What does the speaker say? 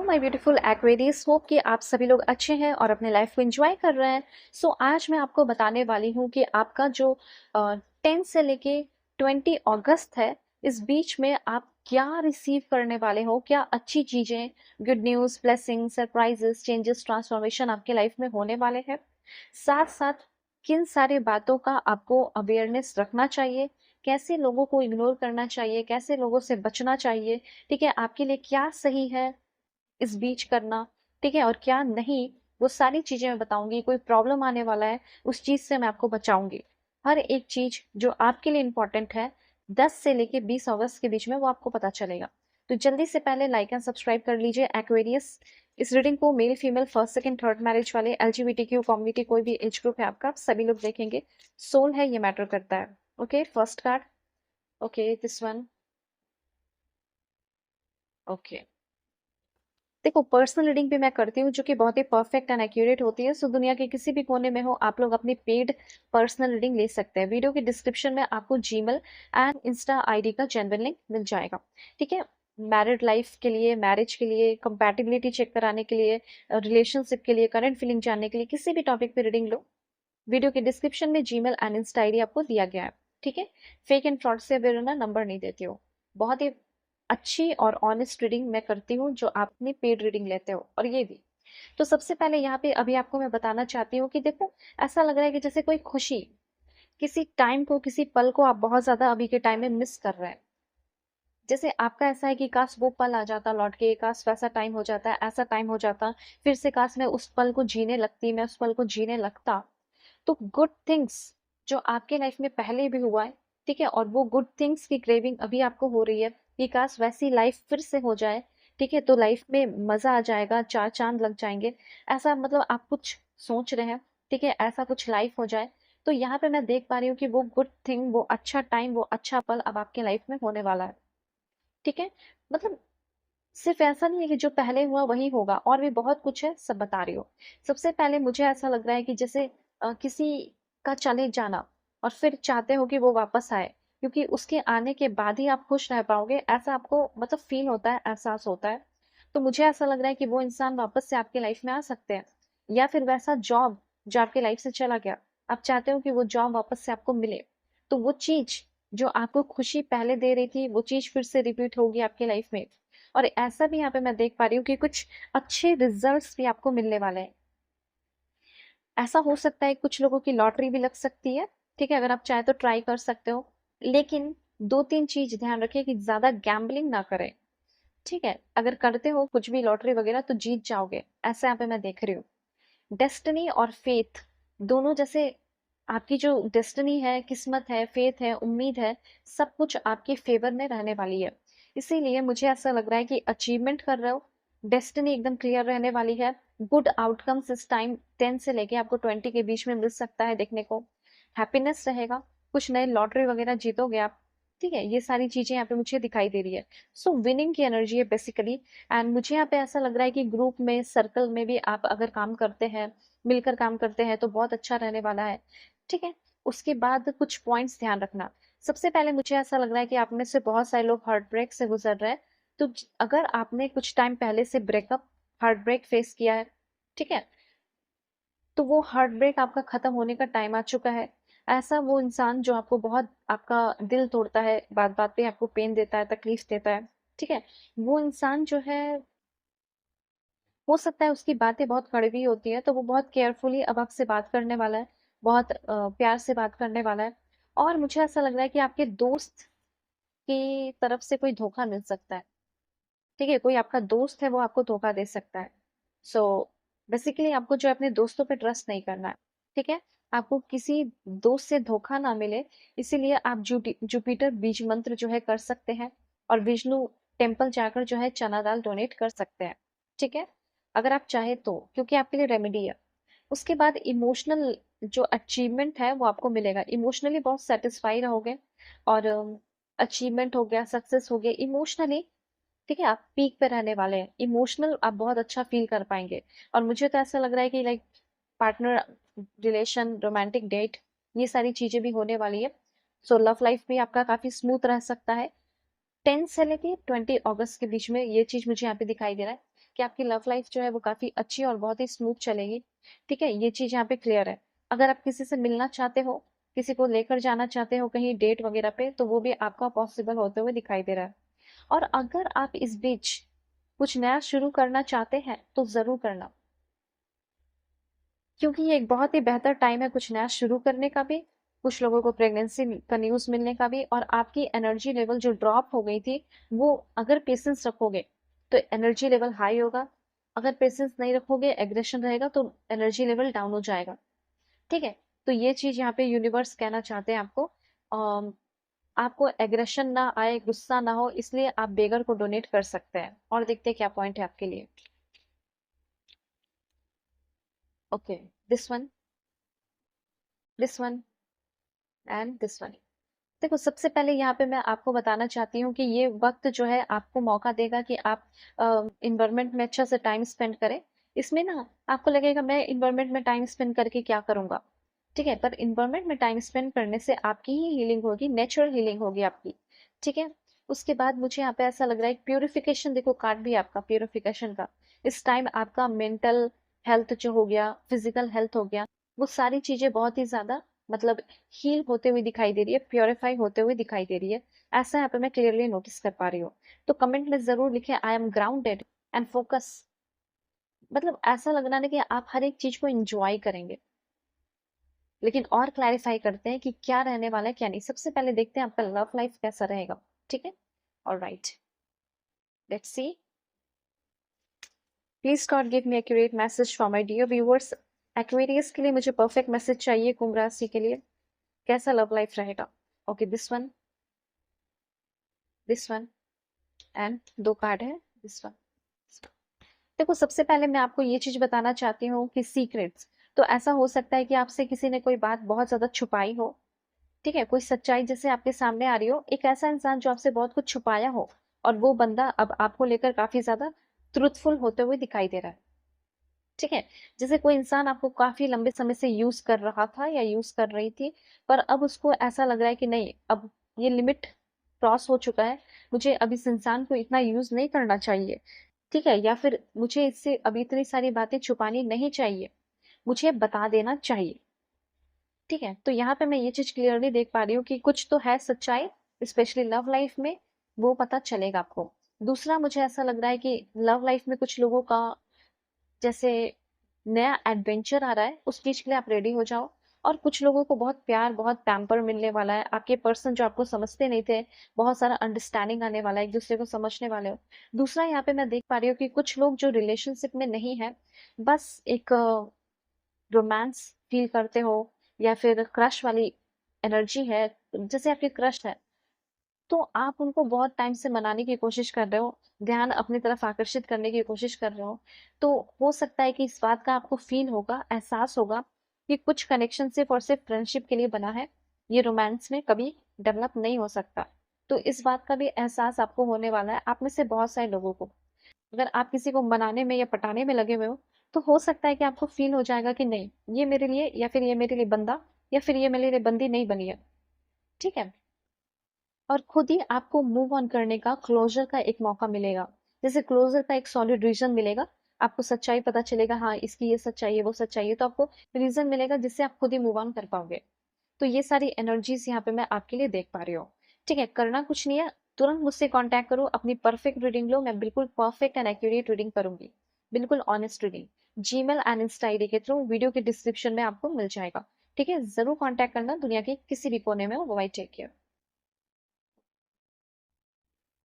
My beautiful Aquarius, hope कि आप सभी लोग अच्छे हैं और अपने लाइफ को एंजॉय कर रहे हैं। आज मैं आपको बताने वाली हूँ कि आपका जो 10 से लेके 20 अगस्त है, इस बीच में आप क्या रिसीव करने वाले हो, क्या अच्छी चीजें, good news, blessing, surprises, changes, transformation आपके लाइफ में होने वाले हैं। साथ साथ किन सारी बातों का आपको अवेयरनेस रखना चाहिए, कैसे लोगों को इग्नोर करना चाहिए, कैसे लोगों से बचना चाहिए, ठीक है, आपके लिए क्या सही है इस बीच करना, ठीक है, और क्या नहीं, वो सारी चीजें मैं बताऊंगी। कोई प्रॉब्लम आने वाला है, उस चीज से मैं आपको बचाऊंगी। हर एक चीज जो आपके लिए इंपॉर्टेंट है 10 से लेके 20 अगस्त के बीच में, वो आपको पता चलेगा। तो जल्दी से पहले लाइक एंड सब्सक्राइब कर लीजिए एक्वेरियस। इस रीडिंग को male, female, first, second, third marriage वाले, एलजीबीटीक्यू कम्युनिटी, कोई भी एज ग्रुप है आपका, आप सभी लोग देखेंगे। सोल है, ये मैटर करता है। Okay, first card. Okay, this one. Okay, देखो, पर्सनल रीडिंग भी मैं करती हूँ जो कि बहुत ही परफेक्ट एंड एक्यूरेट होती है। सो दुनिया के किसी भी कोने में हो, आप लोग अपनी पेड पर्सनल रीडिंग ले सकते हैं। वीडियो के डिस्क्रिप्शन में आपको जीमेल एंड इंस्टा आईडी का जेन्युइन लिंक मिल जाएगा, ठीक है। मैरिड लाइफ के लिए, मैरिज के लिए, कंपैटिबिलिटी चेक कराने के लिए, रिलेशनशिप के लिए, करंट फीलिंग जानने के लिए, किसी भी टॉपिक पे रीडिंग लो, वीडियो के डिस्क्रिप्शन में जीमेल एंड इंस्टा आईडी आपको दिया गया है, ठीक है। फेक एंड फ्रॉड से अवेयर होना, नंबर नहीं देती हो। बहुत ही अच्छी और ऑनेस्ट रीडिंग मैं करती हूँ जो आप अपनी पेड रीडिंग लेते हो, और ये भी। तो सबसे पहले यहाँ पे अभी आपको मैं बताना चाहती हूँ कि देखो, ऐसा लग रहा है कि जैसे कोई खुशी, किसी टाइम को, किसी पल को आप बहुत ज्यादा अभी के टाइम में मिस कर रहे हैं। जैसे आपका ऐसा है कि काश वो पल आ जाता लौट के, काश वैसा टाइम हो जाता, ऐसा टाइम हो जाता, फिर से काश मैं उस पल को जीने लगती, मैं उस पल को जीने लगता। तो गुड थिंग्स जो आपके लाइफ में पहले भी हुआ है, ठीक है, और वो गुड थिंग्स की क्रेविंग अभी आपको हो रही है कि काश वैसी लाइफ फिर से हो जाए, ठीक है, तो लाइफ में मजा आ जाएगा, चार चांद लग जाएंगे। ऐसा मतलब आप कुछ सोच रहे हैं, ठीक है, ऐसा कुछ लाइफ हो जाए। तो यहाँ पे मैं देख पा रही हूँ कि वो गुड थिंग, वो अच्छा टाइम, वो अच्छा पल अब आपके लाइफ में होने वाला है, ठीक है। मतलब सिर्फ ऐसा नहीं है कि जो पहले हुआ वही होगा, और भी बहुत कुछ है, सब बता रही हो। सबसे पहले मुझे ऐसा लग रहा है कि जैसे किसी का चले जाना, और फिर चाहते हो कि वो वापस आए, क्योंकि उसके आने के बाद ही आप खुश रह पाओगे, ऐसा आपको मतलब फील होता है, एहसास होता है। तो मुझे ऐसा लग रहा है कि वो इंसान वापस से आपके लाइफ में आ सकते हैं, या फिर वैसा जॉब जो आपके लाइफ से चला गया, आप चाहते हो कि वो जॉब वापस से आपको मिले। तो वो चीज जो आपको खुशी पहले दे रही थी, वो चीज फिर से रिपीट होगी आपके लाइफ में। और ऐसा भी यहाँ पे मैं देख पा रही हूँ कि कुछ अच्छे रिजल्ट्स भी आपको मिलने वाले हैं। ऐसा हो सकता है कुछ लोगों की लॉटरी भी लग सकती है, ठीक है, अगर आप चाहे तो ट्राई कर सकते हो। लेकिन दो तीन चीज ध्यान रखिए कि ज्यादा गैम्बलिंग ना करें, ठीक है। अगर करते हो कुछ भी लॉटरी वगैरह तो जीत जाओगे, ऐसा यहाँ पे मैं देख रही हूँ। डेस्टिनी और फेथ दोनों, जैसे आपकी जो डेस्टिनी है, किस्मत है, फेथ है, उम्मीद है, सब कुछ आपके फेवर में रहने वाली है। इसीलिए मुझे ऐसा लग रहा है कि अचीवमेंट कर रहे हो, डेस्टिनी एकदम क्लियर रहने वाली है। गुड आउटकम्स इस टाइम 10 से लेके आपको 20 के बीच में मिल सकता है देखने को। हैप्पीनेस रहेगा, कुछ नए लॉटरी वगैरह जीतोगे आप, ठीक है, ये सारी चीजें यहाँ पे मुझे दिखाई दे रही है। सो विनिंग की एनर्जी है बेसिकली। एंड मुझे यहाँ पे ऐसा लग रहा है कि ग्रुप में, सर्कल में भी आप अगर काम करते हैं, मिलकर काम करते हैं, तो बहुत अच्छा रहने वाला है, ठीक है। उसके बाद कुछ पॉइंट्स ध्यान रखना। सबसे पहले मुझे ऐसा लग रहा है कि आप में से बहुत सारे लोग हार्ट ब्रेक से गुजर रहे हैं। तो अगर आपने कुछ टाइम पहले से ब्रेकअप, हार्ट ब्रेक फेस किया है, ठीक है, तो वो हार्ट ब्रेक आपका खत्म होने का टाइम आ चुका है। ऐसा वो इंसान जो आपको बहुत, आपका दिल तोड़ता है, बात बात पे आपको पेन देता है, तकलीफ देता है, ठीक है, वो इंसान जो है, हो सकता है उसकी बातें बहुत कड़वी होती है, तो वो बहुत केयरफुली अब आपसे बात करने वाला है, बहुत प्यार से बात करने वाला है। और मुझे ऐसा लग रहा है कि आपके दोस्त की तरफ से कोई धोखा मिल सकता है, ठीक है, कोई आपका दोस्त है वो आपको धोखा दे सकता है। सो बेसिकली आपको जो है अपने दोस्तों पे ट्रस्ट नहीं करना है, ठीक है, आपको किसी दोस्त से धोखा ना मिले। इसीलिए आप जुपिटर बीज मंत्र जो है कर सकते हैं, और विष्णु टेम्पल जाकर जो है चना दाल डोनेट कर सकते हैं, ठीक है, अगर आप चाहे तो, क्योंकि आपके लिए रेमेडी है। उसके बाद इमोशनल जो अचीवमेंट है वो आपको मिलेगा, इमोशनली बहुत सेटिस्फाई रहोगे। और अचीवमेंट हो गया, सक्सेस हो गया इमोशनली, ठीक है, आप पीक पे रहने वाले हैं, इमोशनल आप बहुत अच्छा फील कर पाएंगे। और मुझे तो ऐसा लग रहा है कि like partner relation, romantic date, ये सारी चीजें भी होने वाली है। सो लव लाइफ भी आपका काफी स्मूथ रह सकता है 10 से लेके 20 अगस्त के बीच में, ये चीज मुझे यहाँ पे दिखाई दे रहा है। कि आपकी लव लाइफ जो है वो काफ़ी अच्छी और बहुत ही स्मूथ चलेगी। ठीक है? ये चीज़ यहाँ पे क्लियर है। अगर आप किसी से मिलना चाहते हो, किसी को लेकर जाना चाहते हो कहीं डेट वगैरह पे, तो वो भी आपका पॉसिबल होते हुए दिखाई दे रहा है। और अगर आप इस बीच कुछ नया शुरू करना चाहते हैं, तो ज़रूर करना। क्योंकि ये एक बहुत ही बेहतर टाइम है कुछ नया शुरू करने का भी, कुछ लोगों को प्रेगनेंसी का न्यूज़ मिलने का भी, और आपकी एनर्जी लेवल जो ड्रॉप हो गई थी, वो अगर पेशेंस रखोगे, तो एनर्जी लेवल हाई होगा। अगर पेशेंस नहीं रखोगे, एग्रेशन रहेगा, तो एनर्जी लेवल डाउन हो जाएगा। ठीक है? तो ये चीज़ यहाँ पे यूनिवर्स कहना चाहते हैं आपको। आपको एग्रेशन ना आए, गुस्सा ना हो, इसलिए आप बेगर को डोनेट कर सकते हैं। और देखते हैं क्या पॉइंट है आपके लिए। Okay, this one, this one and this one. देखो, सबसे पहले यहाँ पे मैं आपको बताना चाहती हूँ कि ये वक्त जो है आपको मौका देगा कि आप इन्वायरमेंट में अच्छा से टाइम स्पेंड करें। इसमें ना आपको लगेगा मैं इन्वायरमेंट में टाइम स्पेंड करके क्या करूंगा। ठीक है, पर इन्वायरमेंट में टाइम स्पेंड करने से आपकी ही हीलिंग होगी, नेचुरल हीलिंग होगी आपकी। ठीक है, उसके बाद मुझे यहाँ पे ऐसा लग रहा है प्यूरिफिकेशन, देखो कार्ड भी आपका प्यूरिफिकेशन का। इस टाइम आपका मेंटल हेल्थ जो हो गया, फिजिकल हेल्थ हो गया, वो सारी चीजें बहुत ही ज्यादा मतलब हील होते हुए दिखाई दे रही है, प्योरीफाई होते हुए दिखाई दे रही है। ऐसा यहाँ पे मैं क्लियरली नोटिस कर पा रही हूँ। तो कमेंट में जरूर लिखे I am grounded and focus. मतलब ऐसा लगना है कि आप हर एक चीज को एंजॉय करेंगे। लेकिन और क्लैरिफाई करते हैं कि क्या रहने वाला है क्या नहीं। सबसे पहले देखते हैं आपका लव लाइफ कैसा रहेगा। ठीक है, alright, let's see. Please God give me accurate message for my dear viewers. Aquarius के लिए मुझे परफेक्ट मैसेज चाहिए, कुंभ राशि के लिए कैसा लव लाइफ रहेगा। ओके, दिस वन एंड दो कार्ड है, दिस वन। देखो, सबसे पहले मैं आपको ये चीज बताना चाहती हूँ कि सीक्रेट्स, तो ऐसा हो सकता है कि आपसे किसी ने कोई बात बहुत ज्यादा छुपाई हो। ठीक है, कोई सच्चाई जैसे आपके सामने आ रही हो, एक ऐसा इंसान जो आपसे बहुत कुछ छुपाया हो, और वो बंदा अब आपको लेकर काफी ज्यादा ट्रूथफुल होते हुए दिखाई दे रहा है। ठीक है, जैसे कोई इंसान आपको काफी लंबे समय से यूज कर रहा था या यूज कर रही थी, पर अब उसको ऐसा लग रहा है कि नहीं, अब ये लिमिट क्रॉस हो चुका है, मुझे अब इस इंसान को इतना यूज नहीं करना चाहिए। ठीक है, या फिर मुझे इससे अभी इतनी सारी बातें छुपानी नहीं चाहिए, मुझे बता देना चाहिए। ठीक है, तो यहाँ पे मैं ये चीज क्लियरली देख पा रही हूँ कि कुछ तो है सच्चाई, स्पेशली लव लाइफ में, वो पता चलेगा आपको। दूसरा, मुझे ऐसा लग रहा है कि लव लाइफ में कुछ लोगों का जैसे नया एडवेंचर आ रहा है, उस चीज के लिए आप रेडी हो जाओ। और कुछ लोगों को बहुत प्यार, बहुत पैम्पर मिलने वाला है। आपके पर्सन जो आपको समझते नहीं थे, बहुत सारा अंडरस्टैंडिंग आने वाला है, एक दूसरे को समझने वाले हो। दूसरा, यहाँ पे मैं देख पा रही हूँ कि कुछ लोग जो रिलेशनशिप में नहीं है, बस एक रोमांस फील करते हो, या फिर क्रश वाली एनर्जी है, जैसे आपकी क्रश है, तो आप उनको बहुत टाइम से मनाने की कोशिश कर रहे हो, ध्यान अपनी तरफ आकर्षित करने की कोशिश कर रहे हो। तो हो सकता है कि इस बात का आपको फील होगा, एहसास होगा कि कुछ कनेक्शन सिर्फ और सिर्फ फ्रेंडशिप के लिए बना है, ये रोमांस में कभी डेवलप नहीं हो सकता। तो इस बात का भी एहसास आपको होने वाला है। आप में से बहुत सारे लोगों को, अगर आप किसी को मनाने में या पटाने में लगे हुए हो, तो हो सकता है कि आपको फील हो जाएगा कि नहीं, ये मेरे लिए, या फिर ये मेरे लिए बंदा, या फिर ये मेरे लिए बंदी नहीं बनी है। ठीक है, और खुद ही आपको मूव ऑन करने का, क्लोजर का एक मौका मिलेगा। जैसे क्लोजर का एक सॉलिड रीजन मिलेगा, आपको सच्चाई पता चलेगा, हाँ इसकी ये सच्चाई है, वो सच्चाई है, तो आपको रीजन मिलेगा जिससे आप खुद ही मूव ऑन कर पाओगे। तो ये सारी एनर्जीज यहाँ पे मैं आपके लिए देख पा रही हूँ। ठीक है, करना कुछ नहीं है, तुरंत मुझसे कांटेक्ट करो, अपनी परफेक्ट रीडिंग लो। मैं बिल्कुल परफेक्ट एंड एक्यूरेट रीडिंग करूंगी, बिल्कुल honest reading. Gmail and Insta ID के थ्रू, वीडियो के डिस्क्रिप्शन में आपको मिल जाएगा। ठीक है, जरूर कांटेक्ट करना, दुनिया के किसी भी कोने में हो। Bye, take care.